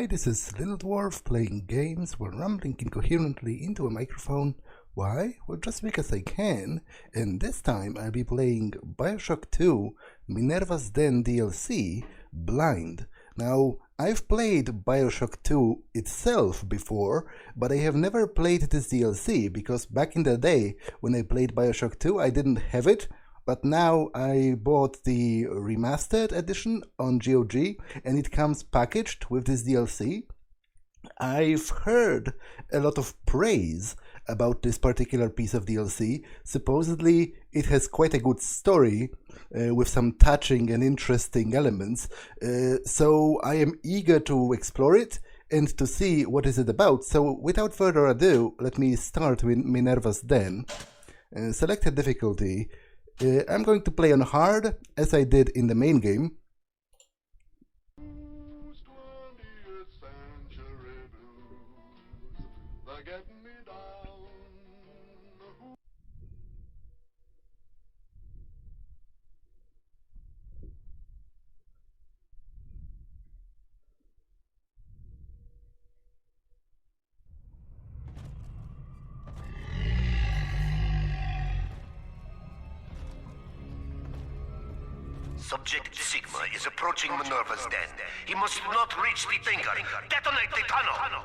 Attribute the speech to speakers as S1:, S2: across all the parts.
S1: Hi, this is Little Dwarf playing games while rambling incoherently into a microphone. Why? Well, just because I can, and this time I'll be playing Bioshock 2 Minerva's Den DLC, Blind. Now, I've played Bioshock 2 itself before, but I have never played this DLC, because back in the day when I played Bioshock 2 I didn't have it, but now I bought the Remastered edition on GOG, and it comes packaged with this DLC. I've heard a lot of praise about this particular piece of DLC. Supposedly it has quite a good story with some touching and interesting elements, so I am eager to explore it and to see what is it about. So without further ado, let me start with Minerva's Den. Select a difficulty. I'm going to play on hard, as I did in the main game.
S2: Subject Sigma is approaching Minerva's den. He must not reach the thinker. Detonate the tunnel!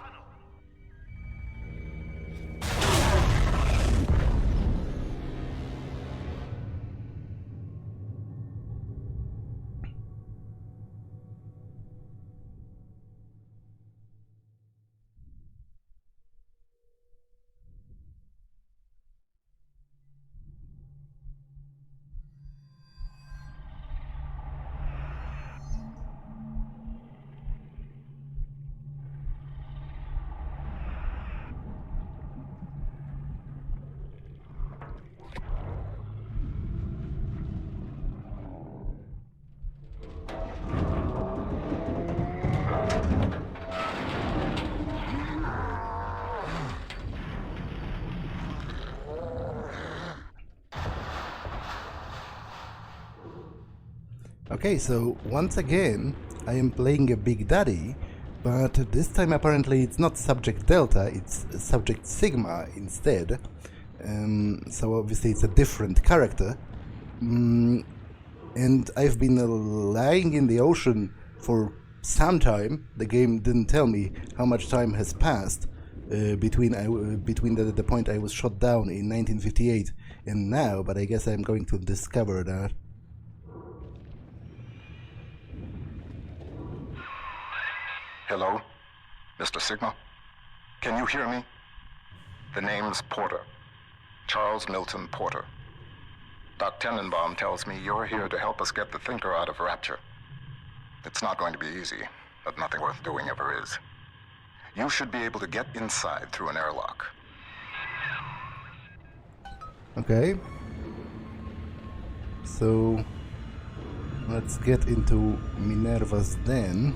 S1: Okay, so once again I am playing a Big Daddy, but this time apparently it's not Subject Delta, it's Subject Sigma instead. So obviously it's a different character. And I've been lying in the ocean for some time. The game didn't tell me how much time has passed between the point I was shot down in 1958 and now, but I guess I'm going to discover that.
S3: Hello, Mr. Sigma? Can you hear me? The name's Porter. Charles Milton Porter. Doc Tenenbaum tells me you're here to help us get the Thinker out of Rapture. It's not going to be easy, but nothing worth doing ever is. You should be able to get inside through an airlock.
S1: Okay. So let's get into Minerva's Den.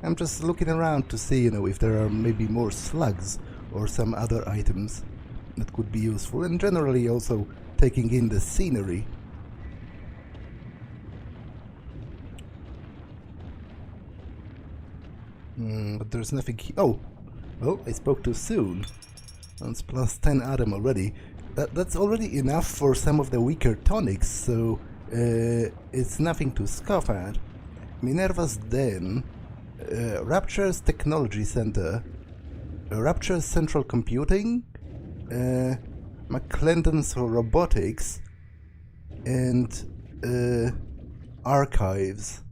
S1: I'm just looking around to see, if there are maybe more slugs or some other items that could be useful, and generally also taking in the scenery. But there's nothing oh, I spoke too soon. That's plus 10 Adam already. That's already enough for some of the weaker tonics, so it's nothing to scoff at. Minerva's Den, Rapture's Technology Center, Rapture's Central Computing, McClendon's Robotics, and Archives.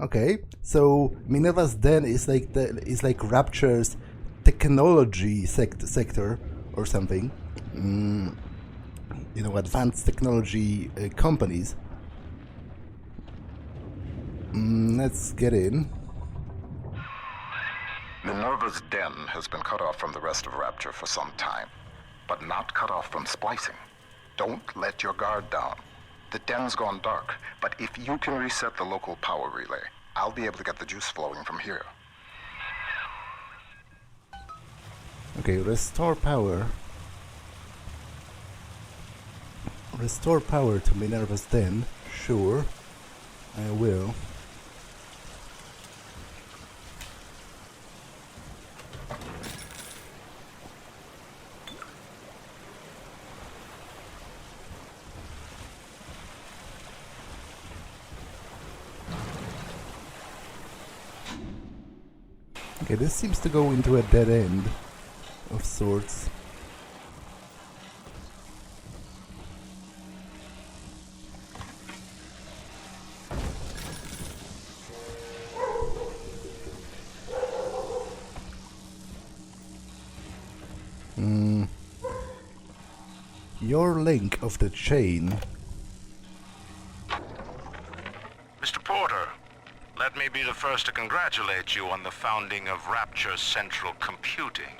S1: Okay, so Minerva's Den is like Rapture's technology sector or something. You know, advanced technology companies. Let's get in.
S3: Minerva's Den has been cut off from the rest of Rapture for some time, but not cut off from splicing. Don't let your guard down. The den's gone dark, but if you can reset the local power relay, I'll be able to get the juice flowing from here.
S1: Okay, restore power. Restore power to Minerva's Den. Sure, I will. Okay, this seems to go into a dead end of sorts. Your link of the chain.
S4: Mr. Porter, let me be the first to congratulate you on the founding of Rapture Central Computing.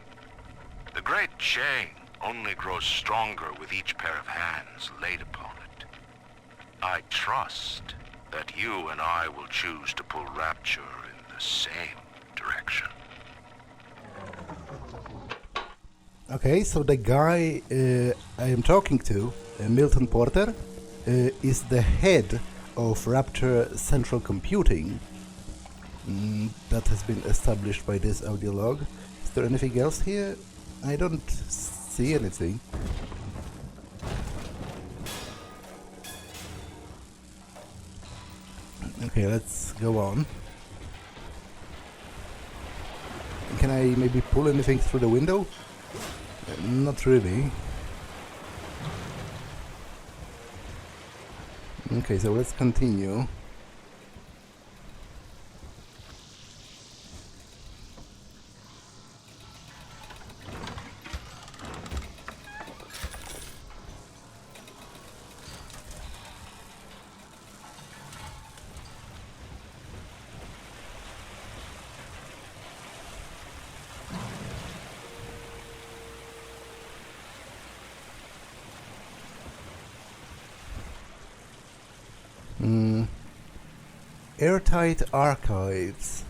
S4: The great chain only grows stronger with each pair of hands laid upon it. I trust that you and I will choose to pull Rapture in the same direction.
S1: Okay, so the guy I am talking to, Milton Porter, is the head of Rapture Central Computing. That has been established by this audio log. Is there anything else here? I don't see anything. Okay, let's go on. Can I maybe pull anything through the window? Not really. Okay, so let's continue. Airtight archives.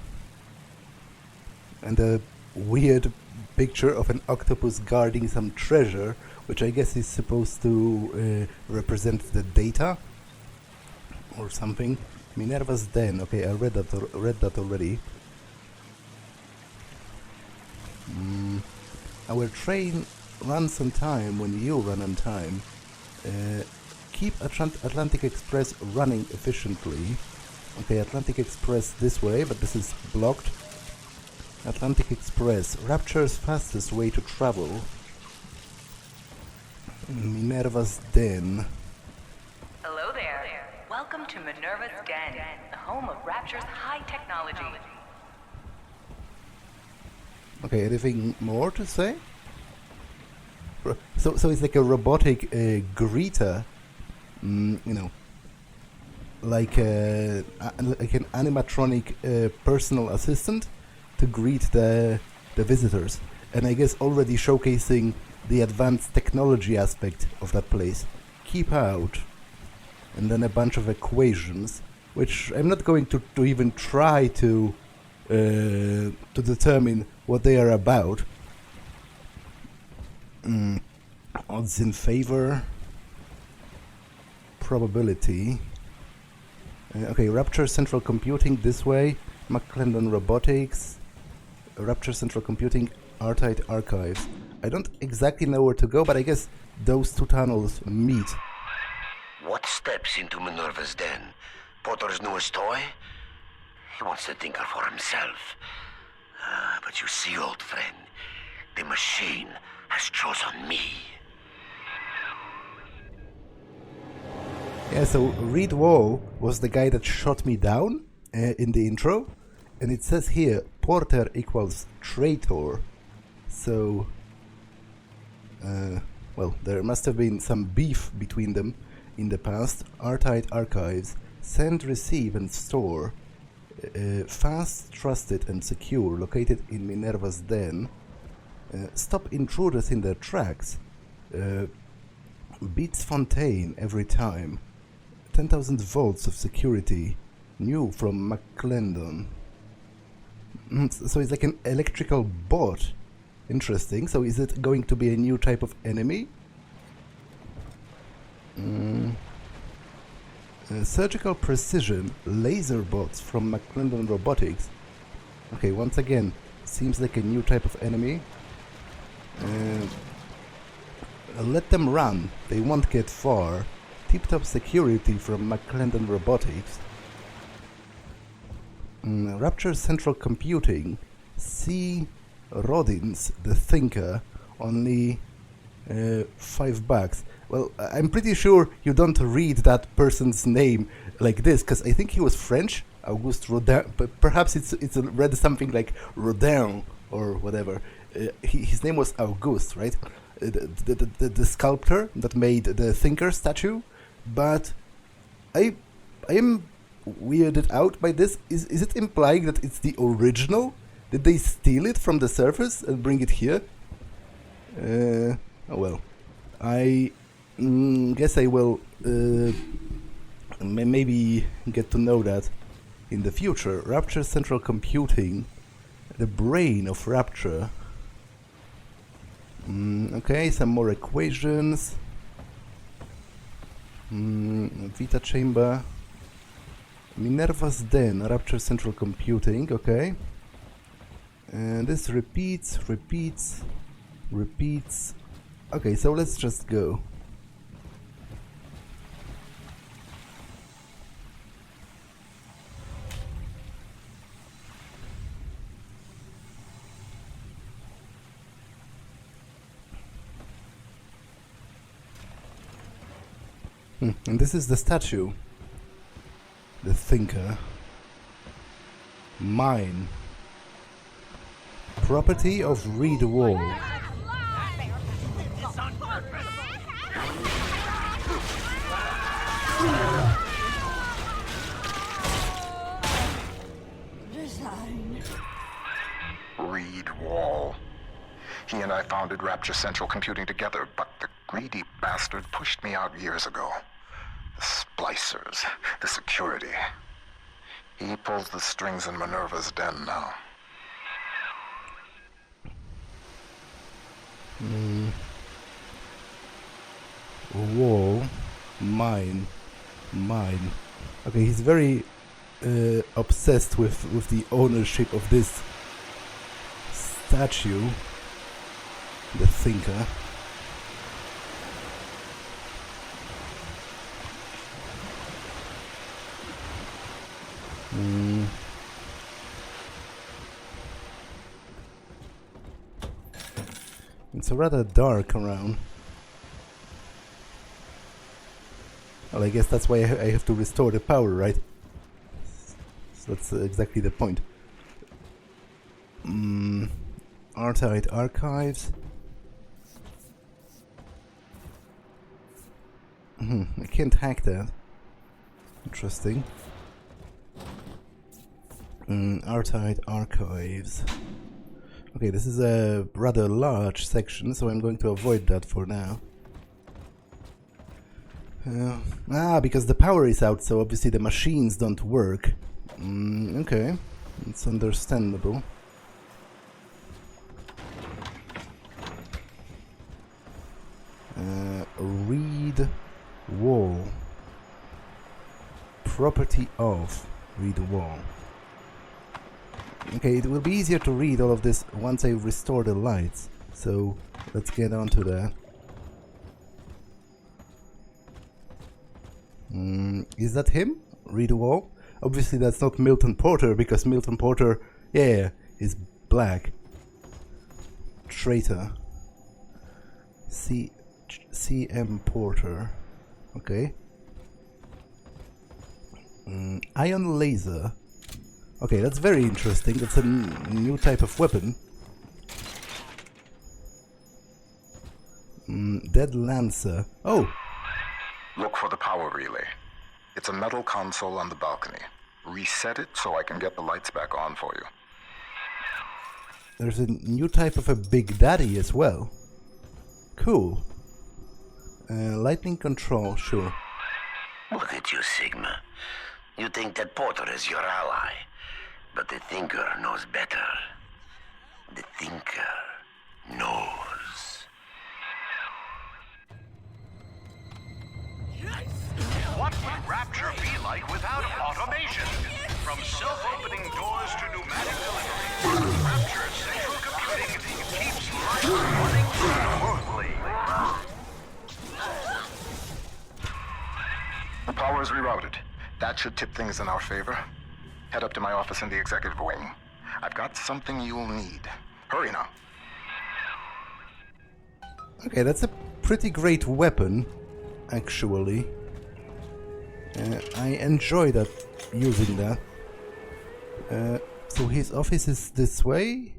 S1: And a weird picture of an octopus guarding some treasure, which I guess is supposed to represent the data or something. Minerva's Den. Okay, I read that already. Our train runs on time when you run on time. Keep Atlantic Express running efficiently. Okay, Atlantic Express this way, but this is blocked. Atlantic Express, Rapture's fastest way to travel. Minerva's Den.
S5: Hello there. Welcome to Minerva's Den, the home of Rapture's high technology.
S1: Okay, anything more to say? So it's like a robotic greeter, you know, like an animatronic personal assistant to greet the visitors, and I guess already showcasing the advanced technology aspect of that place. Keep out, and then a bunch of equations, which I'm not going to even try to determine what they are about. Odds in favor, probability. Okay, Rapture Central Computing this way, McClendon Robotics, Rapture Central Computing, Airtight Archives. I don't exactly know where to go, but I guess those two tunnels meet.
S2: What steps into Minerva's Den? Potter's newest toy? He wants to tinker for himself. But you see, old friend, the machine has chosen me.
S1: Yeah, so Reed Woe was the guy that shot me down, in the intro, and it says here Porter equals traitor. So, well, there must have been some beef between them in the past. R-Tight Archives. Send, receive, and store. Fast, trusted, and secure. Located in Minerva's den. Stop intruders in their tracks. Beats Fontaine every time. 10,000 volts of security. New from McClendon. So it's like an electrical bot. Interesting. So is it going to be a new type of enemy? Surgical precision. Laser bots from McClendon Robotics. Okay, once again, seems like a new type of enemy. Let them run. They won't get far. Tip-top security from McClendon Robotics. Rapture Central Computing. C. Rodins, the Thinker. Only $5. Well, I'm pretty sure you don't read that person's name like this, because I think he was French. Auguste Rodin. But perhaps it's read something like Rodin or whatever. His name was Auguste, right? The sculptor that made the Thinker statue. But I am weirded out by this. Is it implying that it's the original? Did they steal it from the surface and bring it here? Oh well. I guess I will maybe get to know that in the future. Rapture Central Computing. The brain of Rapture. Okay, some more equations. Vita Chamber. Minerva's Den. Rapture Central Computing. Okay. And this repeats. Okay, so let's just go. And this is the statue. The Thinker. Mine. Property of Reed Wall.
S3: Reed Wall. He and I founded Rapture Central Computing together, but the greedy bastard pushed me out years ago. The splicers, the security. He pulls the strings in Minerva's den now.
S1: Wall. Mine. Okay, he's very obsessed with the ownership of this statue. The Thinker. It's rather dark around. Well, I guess that's why I have to restore the power, right? So that's exactly the point. R-Tight Archives. I can't hack that. Interesting. R-Tight Archives. Okay, this is a rather large section, so I'm going to avoid that for now. Because the power is out, so obviously the machines don't work. Okay, it's understandable. Read Wall. Property of Read Wall. Okay, it will be easier to read all of this once I restore the lights. So let's get on to that. Is that him? Read Wall? Obviously that's not Milton Porter, because Milton Porter, yeah, is black. Traitor. CM Porter. Okay. Ion laser. Okay, that's very interesting. That's a new type of weapon. Dead Lancer. Oh!
S3: Look for the power relay. It's a metal console on the balcony. Reset it so I can get the lights back on for you.
S1: There's a new type of a Big Daddy as well. Cool. Lightning control, sure.
S2: Look at you, Sigma. You think that Porter is your ally, but the Thinker knows better. The Thinker knows.
S4: What would Rapture be like without automation? From self-opening doors to pneumatic delivery, Rapture's central computing keeps life running smoothly.
S3: The power is rerouted. That should tip things in our favor. Head up to my office in the executive wing. I've got something you'll need. Hurry now.
S1: Okay, that's a pretty great weapon, actually. I enjoy that, using that. So his office is this way?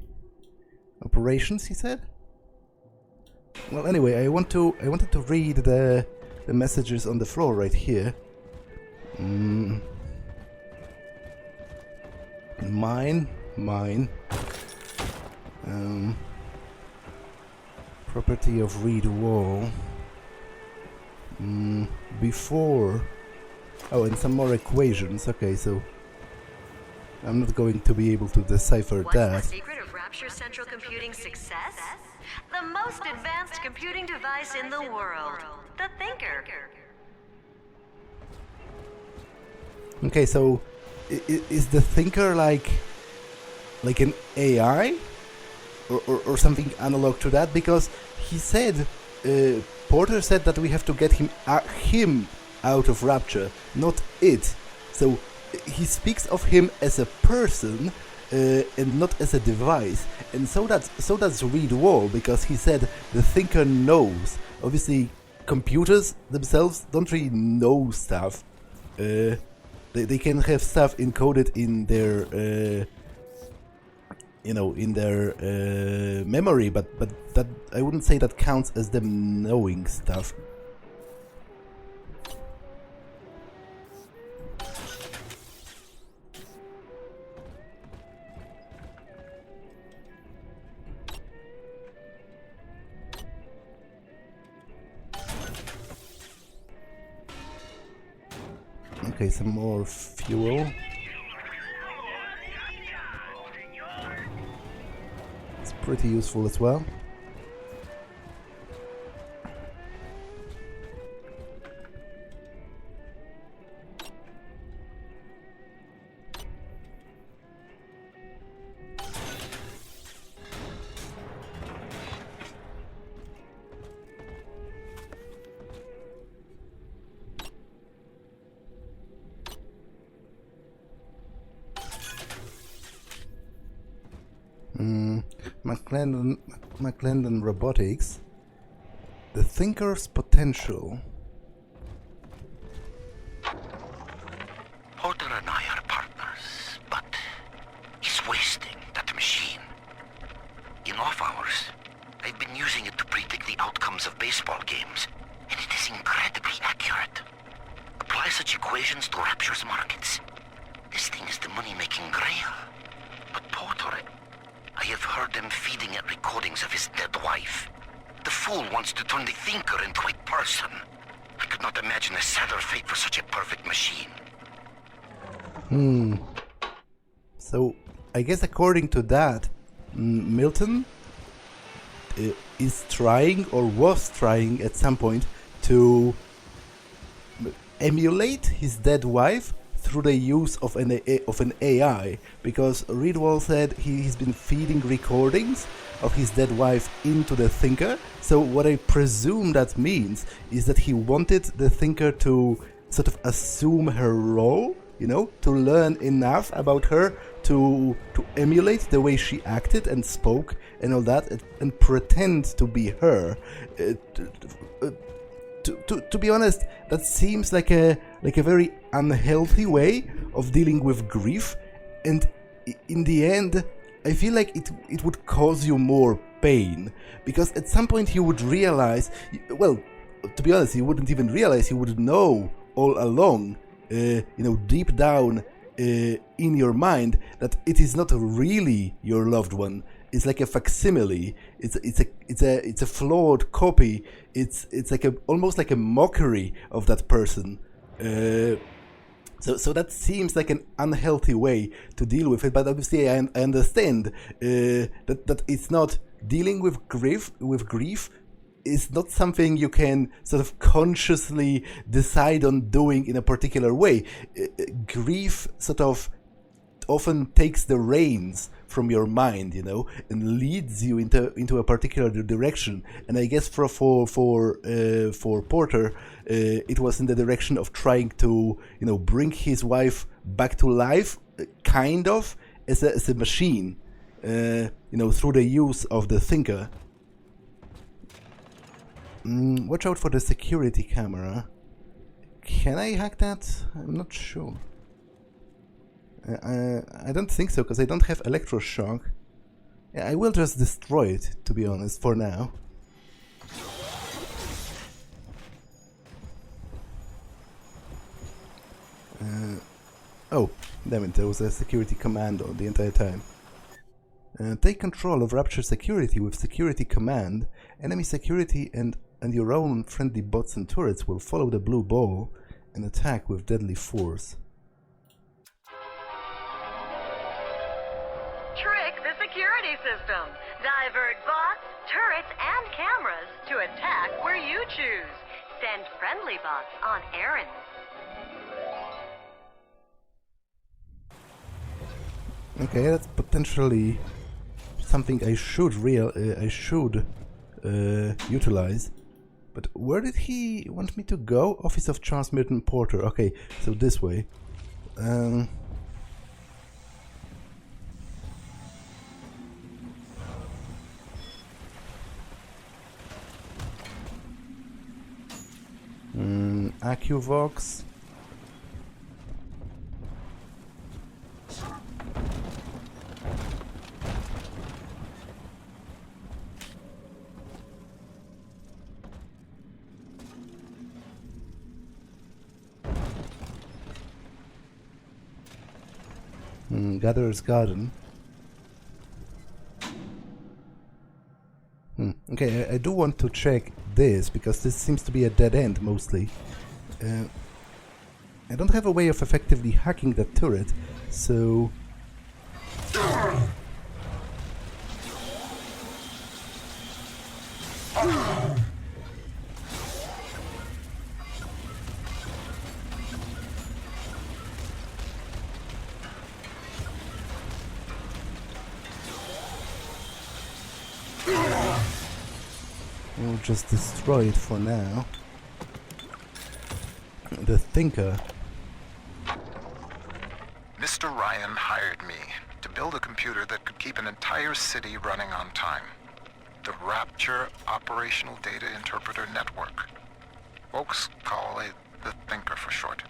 S1: Operations, he said? Well, anyway, I wanted to read the messages on the floor right here. Mine. Property of read wall. Before. Oh, and some more equations. Okay, so I'm not going to be able to decipher that.
S6: What's the secret of Rapture's central computing success? The most advanced computing device in the world, the Thinker.
S1: Okay, so is the Thinker like an AI or something analog to that? Because he said, Porter said that we have to get him out of Rapture, not it. So he speaks of him as a person and not as a device, and so does Reed Wall, because he said the Thinker knows. Obviously, computers themselves don't really know stuff. They can have stuff encoded in their in their memory, but that I wouldn't say that counts as them knowing stuff. Okay, some more fuel. It's pretty useful as well. McClendon Robotics. The Thinker's potential.
S2: Porter and I are partners, but he's wasting that machine. In off hours, I've been using it to predict the outcomes of baseball games, and it is incredibly accurate. Apply such equations to Rapture's markets. This thing is the money-making grail. But Porter, I have heard them feeding it recordings of his dead wife. The fool wants to turn the Thinker into a person. I could not imagine a sadder fate for such a perfect machine.
S1: So, I guess according to that, Milton is trying, or was trying at some point, to emulate his dead wife through the use of an AI, because Reedwall said he's been feeding recordings of his dead wife into the Thinker. So what I presume that means is that he wanted the Thinker to sort of assume her role, you know, to learn enough about her to emulate the way she acted and spoke and all that, and pretend to be her. To be honest, that seems like a very unhealthy way of dealing with grief, and in the end, I feel like it would cause you more pain, because at some point you would realize, well, to be honest, you wouldn't even realize, you would know all along, deep down in your mind, that it is not really your loved one. It's like a facsimile. It's a flawed copy. It's like almost like a mockery of that person. So that seems like an unhealthy way to deal with it. But obviously, I understand that it's not dealing with grief. Is not something you can sort of consciously decide on doing in a particular way. Grief sort of often takes the reins from your mind, and leads you into a particular direction. And I guess for Porter, it was in the direction of trying to, bring his wife back to life, kind of as a machine, through the use of the thinker. Watch out for the security camera. Can I hack that? I'm not sure. I don't think so, because I don't have electroshock. Yeah, I will just destroy it, to be honest, for now. Oh, damn it, there was a security command on the entire time. Take control of Rapture security with security command. Enemy security and your own friendly bots and turrets will follow the blue ball and attack with deadly force.
S6: Trick the security system. Divert bots, turrets, and cameras to attack where you choose. Send friendly bots on errands.
S1: Okay, that's potentially something I should utilize. But where did he want me to go? Office of Charles Milton Porter. Okay, so this way. AccuVox. Gatherer's Garden. Okay, I do want to check this, because this seems to be a dead end mostly. I don't have a way of effectively hacking that turret, so... We'll just destroy it for now. The thinker.
S3: Mr. Ryan hired me to build a computer that could keep an entire city running on time. The Rapture Operational Data Interpreter Network. Folks call it the Thinker for short.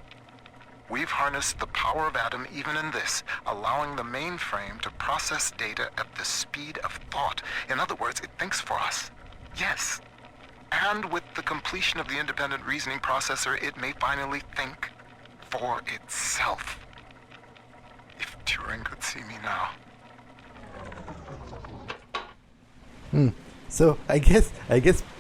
S3: We've harnessed the power of Atom even in this, allowing the mainframe to process data at the speed of thought. In other words, it thinks for us. Yes. And with the completion of the independent reasoning processor, it may finally think for itself. If Turing could see me now.
S1: So I guess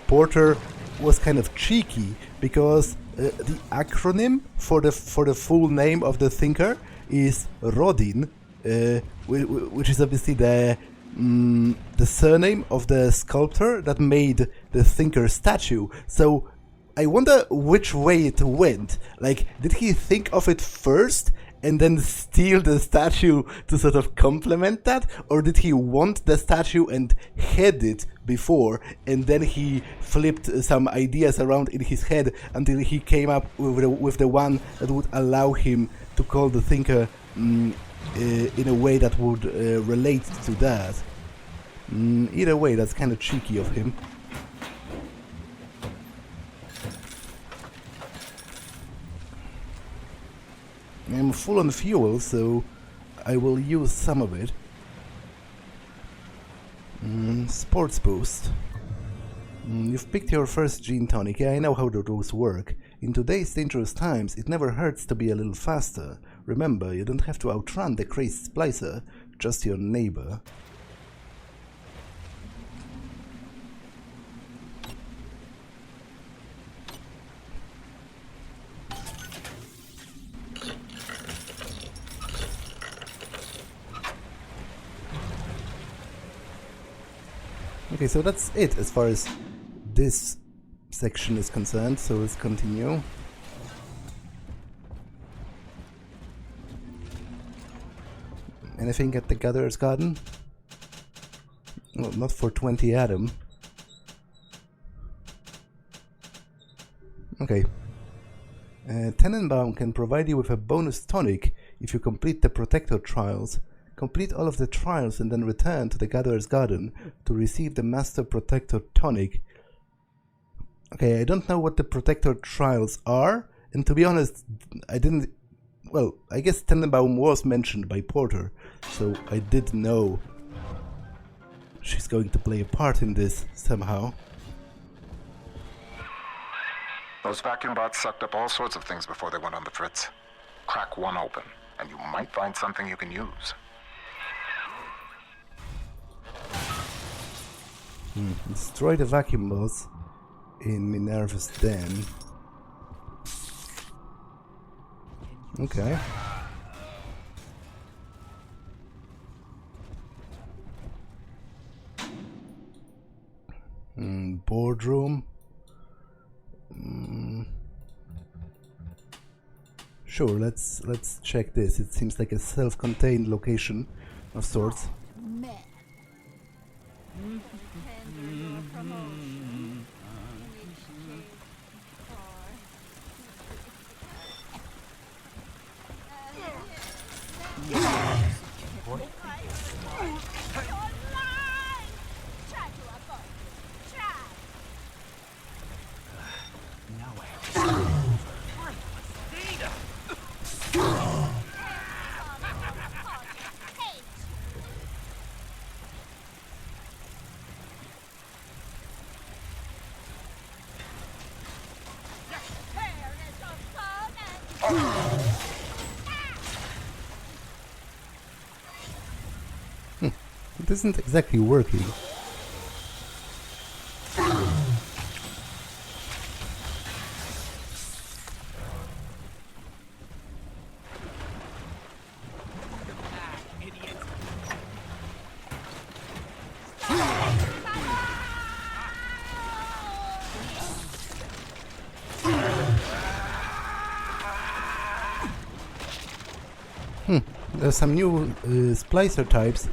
S1: Porter was kind of cheeky, because the acronym for the full name of the thinker is Rodin, which is obviously the surname of the sculptor that made the thinker statue. So I wonder which way it went. Like, did he think of it first and then steal the statue to sort of complement that? Or did he want the statue and had it before, and then he flipped some ideas around in his head until he came up with the one that would allow him to call the thinker in a way that would relate to that? Either way, that's kind of cheeky of him. I'm full on fuel, so I will use some of it. Sports boost. You've picked your first gene tonic. Yeah, I know how those work. In today's dangerous times, it never hurts to be a little faster. Remember, you don't have to outrun the crazed splicer, just your neighbor. Okay, so that's it as far as this section is concerned, so let's continue. Anything at the Gatherer's Garden? Well, not for 20 Adam. Okay. Tenenbaum can provide you with a bonus tonic if you complete the Protector trials. Complete all of the trials and then return to the Gatherer's Garden to receive the Master Protector tonic. Okay, I don't know what the Protector trials are, and to be honest, I didn't... Well, I guess Tenenbaum was mentioned by Porter, so I did know she's going to play a part in this somehow.
S3: Those vacuum bots sucked up all sorts of things before they went on the fritz. Crack one open, and you might find something you can use.
S1: Destroy the vacuum bots in Minerva's den. Okay. Boardroom. Sure, let's check this. It seems like a self-contained location of sorts. It isn't exactly working. There's some new splicer types,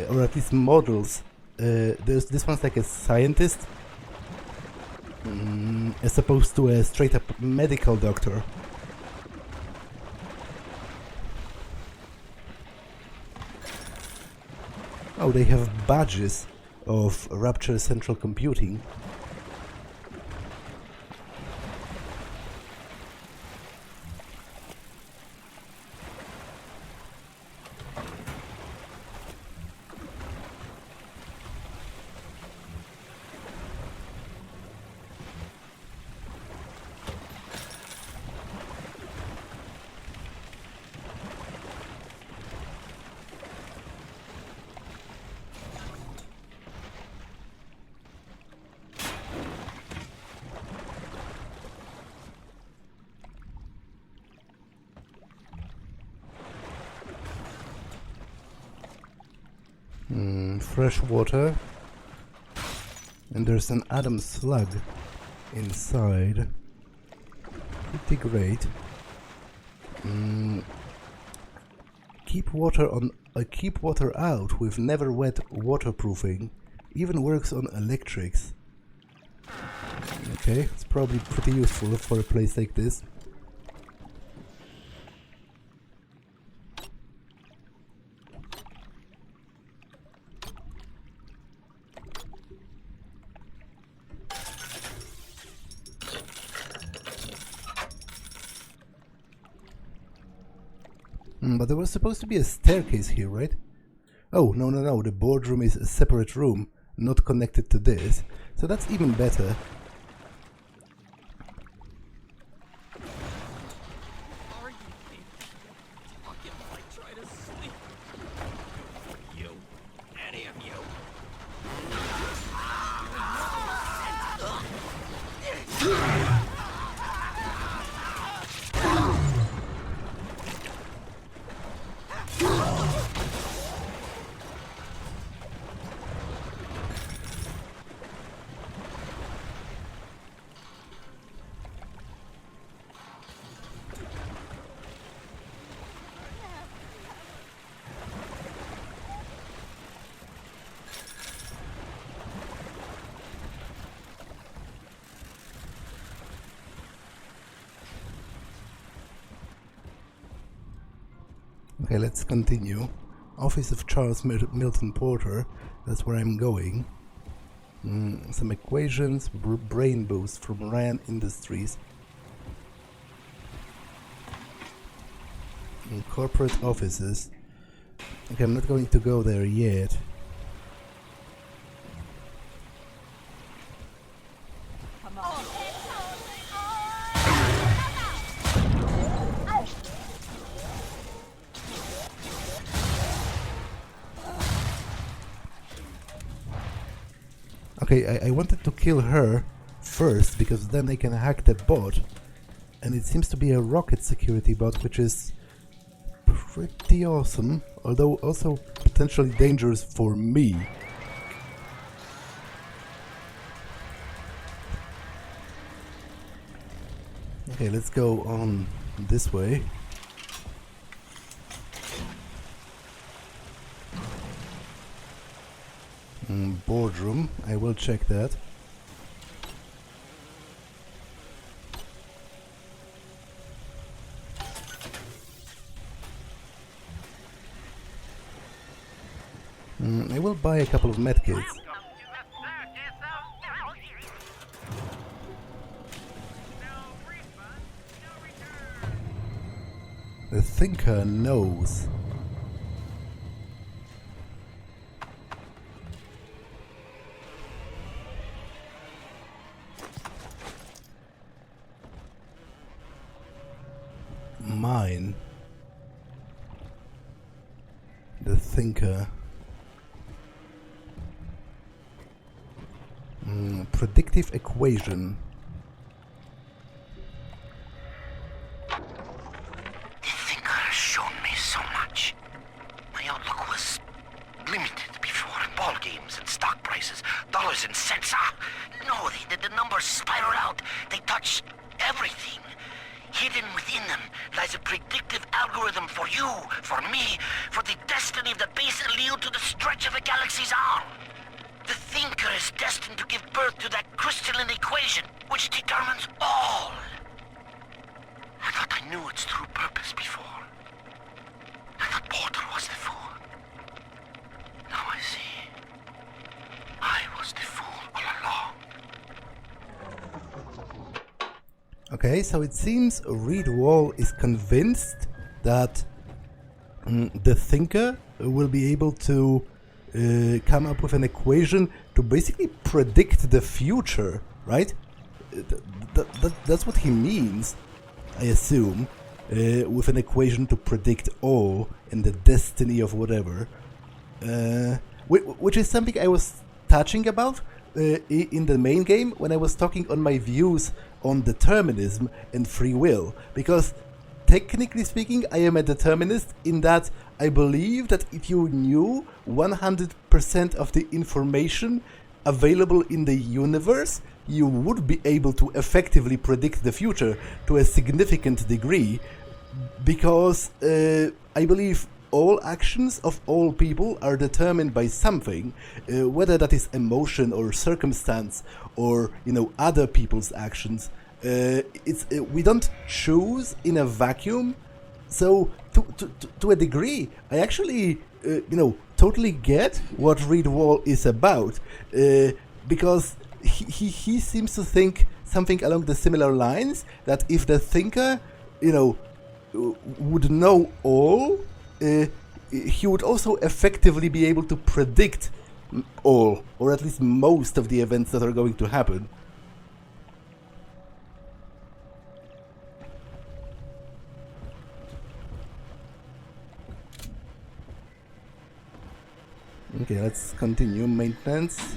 S1: or at least models. There's this one's like a scientist, as opposed to a straight up medical doctor. Oh, they have badges of Rapture Central Computing. Fresh water, and there's an atom slug inside. Pretty great. Keep water out with never wet waterproofing. Even works on electrics. Okay, it's probably pretty useful for a place like this. But there was supposed to be a staircase here, right? Oh, no, the boardroom is a separate room, not connected to this. So that's even better. Okay, let's continue. Office of Charles Milton Porter, that's where I'm going. Some equations, brain boost from Ryan Industries. Corporate offices. Okay, I'm not going to go there yet. Okay, I wanted to kill her first, because then I can hack the bot. And it seems to be a rocket security bot, which is pretty awesome, although also potentially dangerous for me. Okay, let's go on this way. Boardroom, I will check that. I will buy a couple of medkits. The thinker knows. Mine. The thinker. Predictive equation.
S2: The thinker has shown me so much. My outlook was limited before. Ball games and stock prices, dollars and cents. No, the numbers spiral out. They touch everything. Hidden within them lies a predictive algorithm for you, for me, for the destiny of the base allele to the stretch of a galaxy's arm. The thinker is destined to give birth to that crystalline equation, which determines all. I thought I knew its true purpose before. I thought Porter was the fool. Now I see. I was the fool all along.
S1: Okay, so it seems Reed Wall is convinced that the thinker will be able to come up with an equation to basically predict the future, right? That's what he means, I assume, with an equation to predict all and the destiny of whatever, which is something I was touching about in the main game when I was talking on my views on determinism and free will, because technically speaking I am a determinist in that I believe that if you knew 100% of the information available in the universe, you would be able to effectively predict the future to a significant degree, because I believe all actions of all people are determined by something, whether that is emotion or circumstance or, other people's actions. We don't choose in a vacuum. So to a degree, I actually, totally get what Reed Wall is about, because he seems to think something along the similar lines, that if the thinker, would know all, he would also effectively be able to predict all, or at least most of the events that are going to happen. Okay, let's continue maintenance.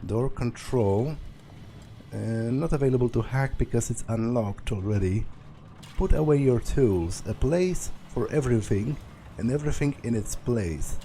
S1: Door control. Not available to hack because it's unlocked already. Put away your tools. A place for everything and everything in its place.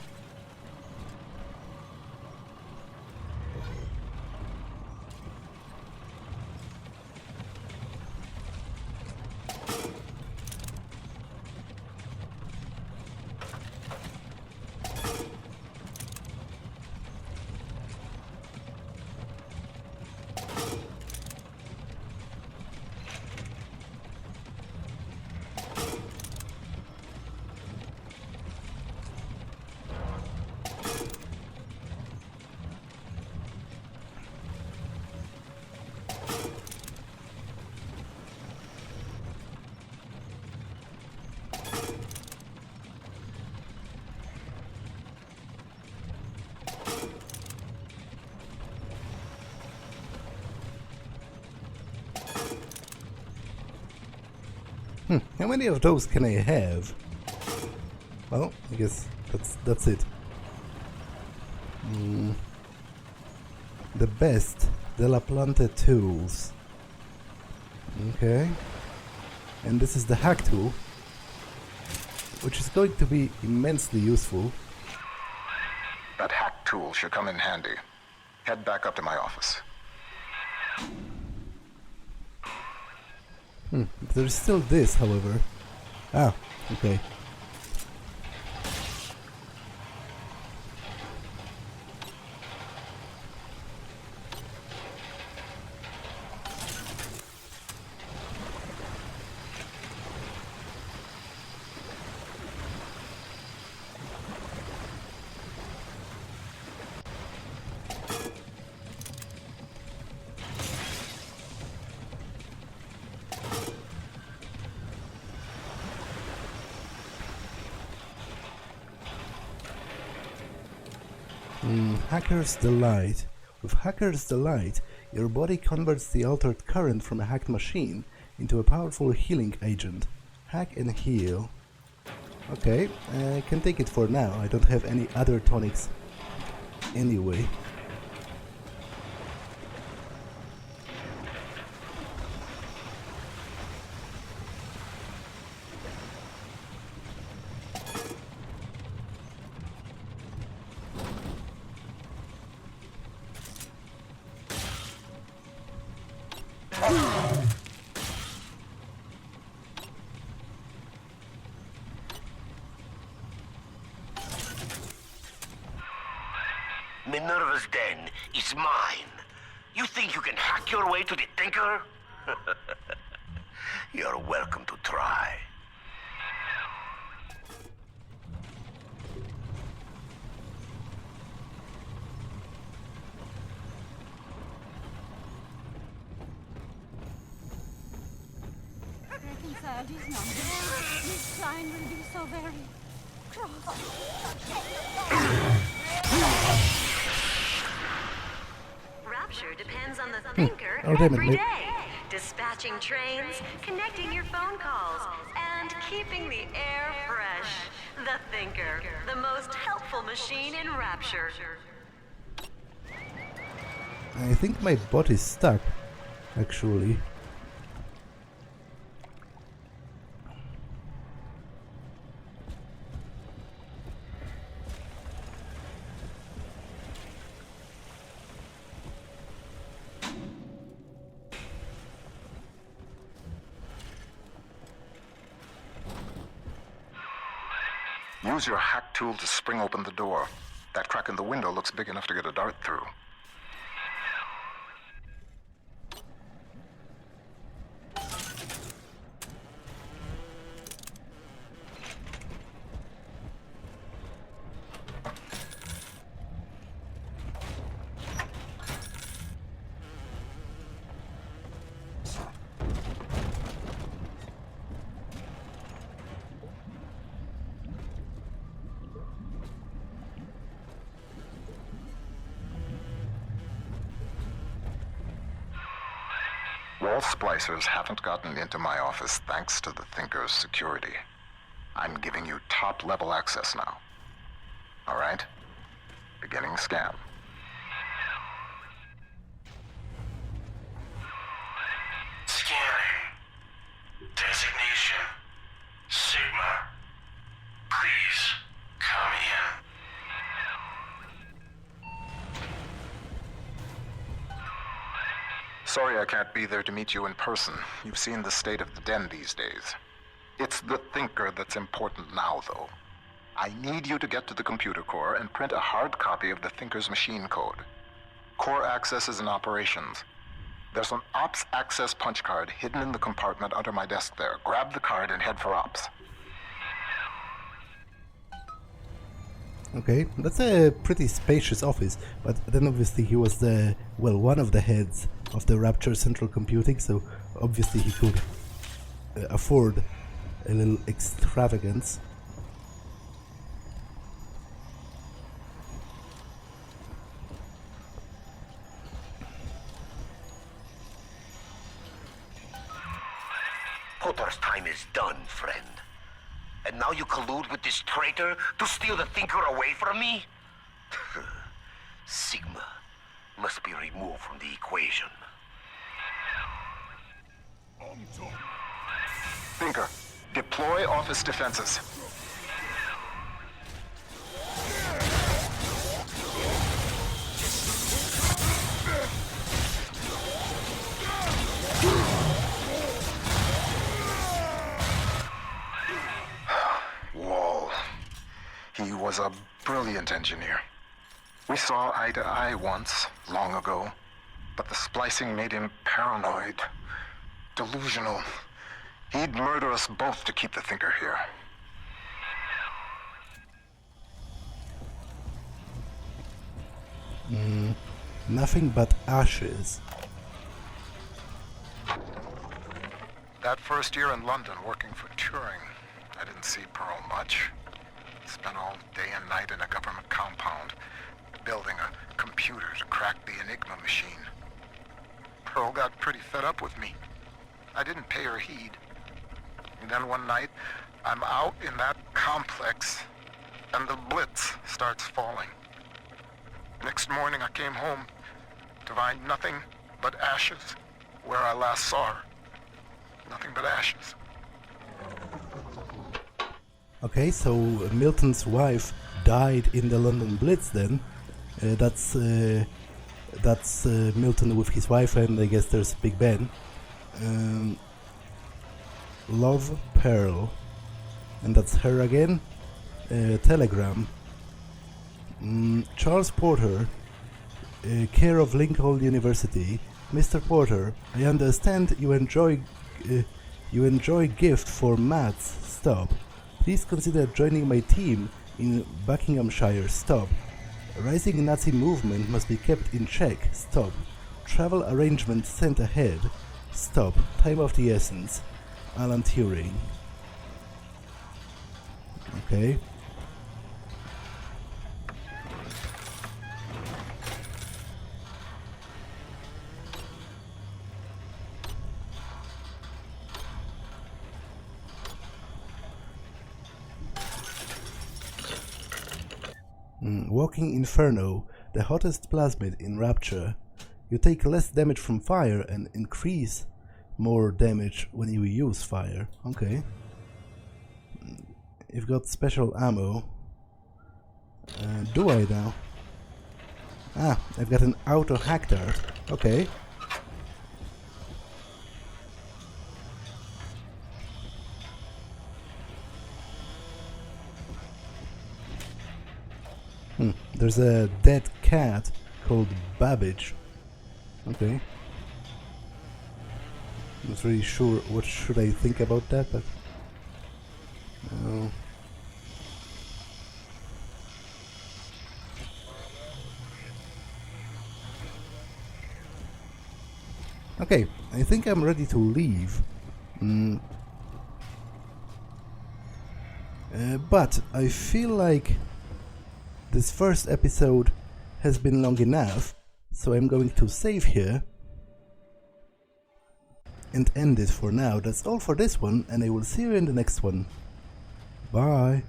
S1: How many of those can I have? Well, I guess that's it. The best de la Planta tools. Okay. And this is the hack tool, which is going to be immensely useful.
S3: That hack tool should come in handy. Head back up to my office.
S1: There's still this, however. Ah, okay. Hacker's Delight. With Hacker's Delight, your body converts the altered current from a hacked machine into a powerful healing agent. Hack and heal. Okay, I can take it for now. I don't have any other tonics anyway.
S2: Minerva's den is mine. You think you can hack your way to the Thinker? You're welcome to try.
S7: Reconcile these numbers. This sign will be so very cross.
S6: Rapture depends on the Thinker
S1: Oh, damn it,
S6: every
S1: mate.
S6: day. Dispatching trains, connecting your phone calls, and keeping the air fresh. The Thinker, the most helpful machine in Rapture.
S1: I think my bot is stuck, actually.
S3: Use your hack tool to spring open the door. That crack in the window looks big enough to get a dart through. Wall splicers haven't gotten into my office thanks to the Thinker's security. I'm giving you top-level access now. All right? Beginning scan.
S4: Scanning. Designation. Sigma. Please, come in.
S3: Sorry I can't be there to meet you in person. You've seen the state of the den these days. It's the Thinker that's important now, though. I need you to get to the computer core and print a hard copy of the Thinker's machine code. Core access is in operations. There's an Ops access punch card hidden in the compartment under my desk there. Grab the card and head for Ops.
S1: Okay, that's a pretty spacious office, but then obviously he was the, well, one of the heads of the Rapture Central Computing, so obviously he could afford a little extravagance.
S2: Potter's time is done, friend. And now you collude with this traitor to steal the Thinker away from me? Sigma must be removed from the equation.
S3: Thinker, deploy office defenses. Wall. He was a brilliant engineer. We saw eye to eye once, long ago, but the splicing made him paranoid, delusional. He'd murder us both to keep the Thinker here.
S1: Nothing but ashes.
S3: That first year in London working for Turing, I didn't see Pearl much. Spent all day and night in a government compound, building a computer to crack the Enigma machine. Pearl got pretty fed up with me. I didn't pay her heed. And then one night, I'm out in that complex, and the Blitz starts falling. Next morning, I came home to find nothing but ashes where I last saw her. Nothing but ashes.
S1: Okay, so Milton's wife died in the London Blitz then. That's Milton with his wife, and I guess there's Big Ben. Love Pearl, and that's her again. Telegram. Charles Porter, care of Lincoln University. Mr. Porter, I understand you enjoy gift for maths. Stop. Please consider joining my team in Buckinghamshire. Stop. Rising Nazi movement must be kept in check. Stop. Travel arrangements sent ahead. Stop. Time of the essence. Alan Turing. Okay. Walking Inferno, the hottest plasmid in Rapture. You take less damage from fire and increase more damage when you use fire. Okay. You've got special ammo. Do I now? Ah, I've got an auto hack dart. Okay. There's a dead cat called Babbage. Okay. Not really sure what should I think about that, but okay, I think I'm ready to leave. But I feel like this first episode has been long enough, so I'm going to save here. and end it for now. That's all for this one, and I will see you in the next one. Bye!